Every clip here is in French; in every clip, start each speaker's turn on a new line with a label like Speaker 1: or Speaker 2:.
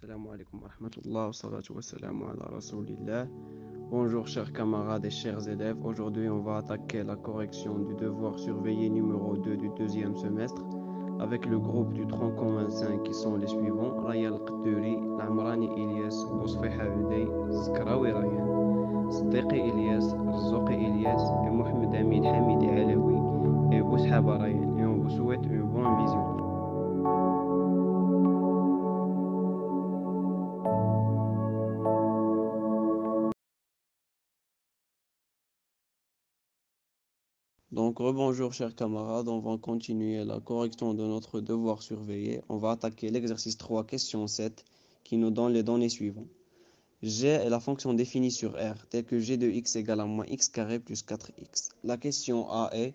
Speaker 1: Assalamu alaikum wa rahmatullah wa salatu wa salamu ala rasoulillah. Bonjour chers camarades et chers élèves. Aujourd'hui on va attaquer la correction du devoir surveillé numéro 2 du deuxième semestre avec le groupe du tronc commun 5 qui sont les suivants: Raya Al-Qaddouri, Lamrani Ilyas, Ousfeha Uday, Zkraoui Rayan, Siddiqi Ilyas, Rzouqi Ilyas et Mohamed Amin Hamidi Alaoui et Boushaba Rayan. Et on vous souhaite une bonne vision. Donc, rebonjour chers camarades, on va continuer la correction de notre devoir surveillé. On va attaquer l'exercice 3, question 7, qui nous donne les données suivantes. G est la fonction définie sur R, telle que g de x égale à moins x carré plus 4x. La question A est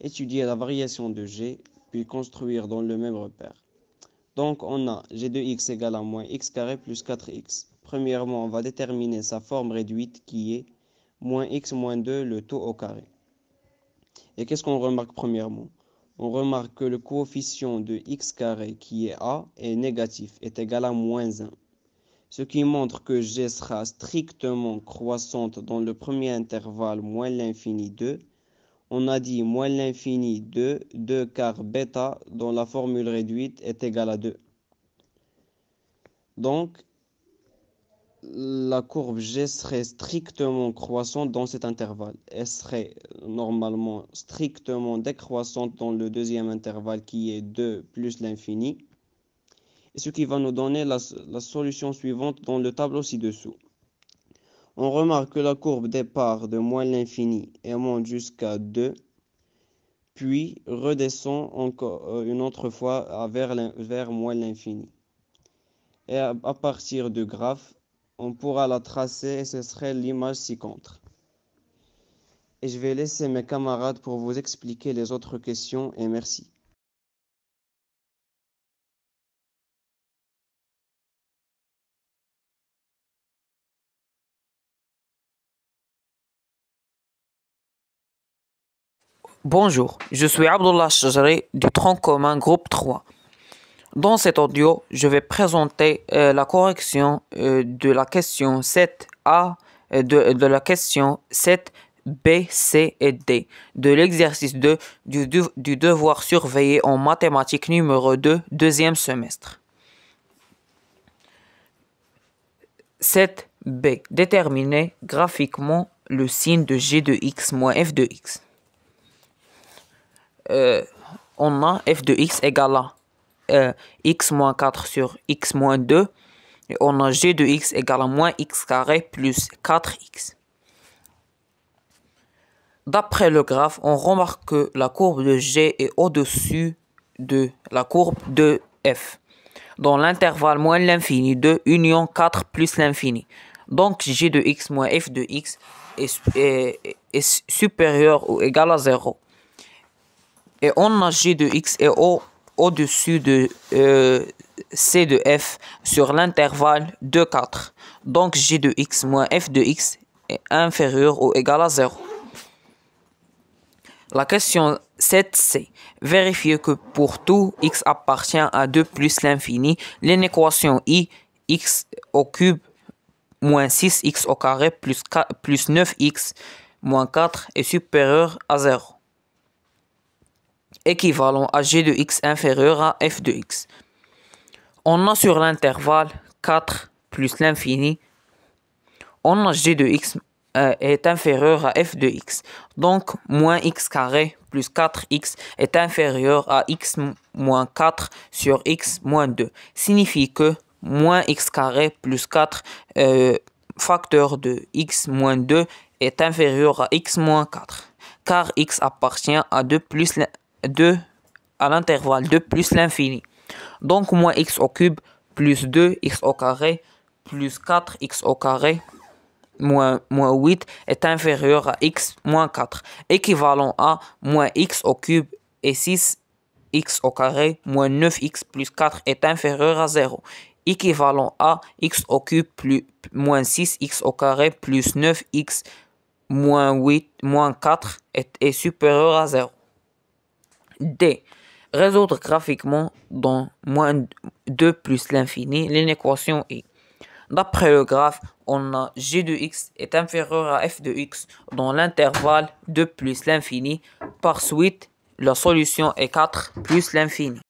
Speaker 1: étudier la variation de g, puis construire dans le même repère. Donc, on a g de x égale à moins x carré plus 4x. Premièrement, on va déterminer sa forme réduite qui est moins x moins 2, le tout au carré. Et qu'est-ce qu'on remarque premièrement? On remarque que le coefficient de x carré qui est a est négatif, est égal à moins 1. Ce qui montre que g sera strictement croissante dans le premier intervalle moins l'infini 2. On a dit moins l'infini 2, 2 car bêta dans la formule réduite est égal à 2. Donc, la courbe G serait strictement croissante dans cet intervalle. Elle serait normalement strictement décroissante dans le deuxième intervalle qui est 2 plus l'infini. Et ce qui va nous donner la solution suivante dans le tableau ci-dessous. On remarque que la courbe départ de moins l'infini et monte jusqu'à 2, puis redescend encore une autre fois vers moins l'infini. Et à partir du graphe, on pourra la tracer et ce serait l'image ci-contre. Et je vais laisser mes camarades pour vous expliquer les autres questions et merci.
Speaker 2: Bonjour, je suis Abdullah Chajri du tronc commun groupe 3. Dans cet audio, je vais présenter la correction de la question 7A, de la question 7B, C et D, de l'exercice 2 du devoir surveillé en mathématiques numéro 2, deuxième semestre. 7B. Déterminer graphiquement le signe de g de x moins f de x. On a f de x égale à x moins 4 sur x moins 2. Et on a g de x égale à moins x carré plus 4x. D'après le graphe, on remarque que la courbe de g est au-dessus de la courbe de f, dans l'intervalle moins l'infini de union 4 plus l'infini. Donc g de x moins f de x est supérieur ou égal à 0. Et on a g de x est au-dessus de c de f sur l'intervalle de 4. Donc g de x moins f de x est inférieur ou égal à 0. La question 7c. Vérifier que pour tout x appartient à 2 plus l'infini, l'inéquation i x au cube moins 6x au carré plus 9x moins 4 est supérieur à 0. Équivalent à g de x inférieur à f de x. On a sur l'intervalle 4 plus l'infini, on a g de x est inférieur à f de x. Donc, moins x carré plus 4x est inférieur à x moins 4 sur x moins 2. Signifie que moins x carré plus 4 facteur de x moins 2 est inférieur à x moins 4. Car x appartient à 2 à l'intervalle 2 plus l'infini. Donc, moins x au cube plus 2x au carré plus 4x au carré moins 8 est inférieur à x moins 4, équivalent à moins x au cube et 6x au carré moins 9x plus 4 est inférieur à 0, équivalent à x au cube plus moins 6x au carré plus 9x moins 8 moins 4 est supérieur à 0. D. Résoudre graphiquement dans moins 2 plus l'infini l'inéquation est. D'après le graphe, on a g de x est inférieur à f de x dans l'intervalle 2 plus l'infini. Par suite, la solution est 4 plus l'infini.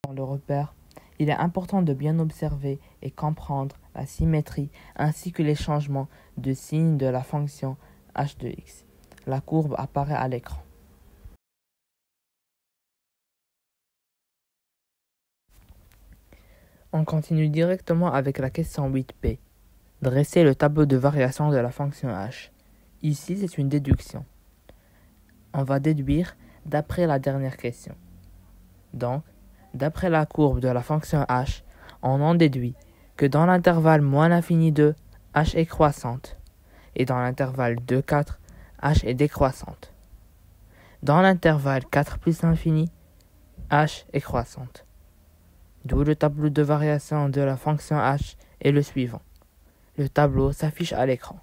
Speaker 3: Dans le repère, il est important de bien observer et comprendre la symétrie ainsi que les changements de signe de la fonction h de x. La courbe apparaît à l'écran. On continue directement avec la question 8b. Dresser le tableau de variation de la fonction h. Ici, c'est une déduction. On va déduire d'après la dernière question. Donc, d'après la courbe de la fonction h, on en déduit que dans l'intervalle moins l'infini de h est croissante et dans l'intervalle 2, 4, h est décroissante. Dans l'intervalle 4 plus l'infini, h est croissante. D'où le tableau de variation de la fonction h est le suivant. Le tableau s'affiche à l'écran.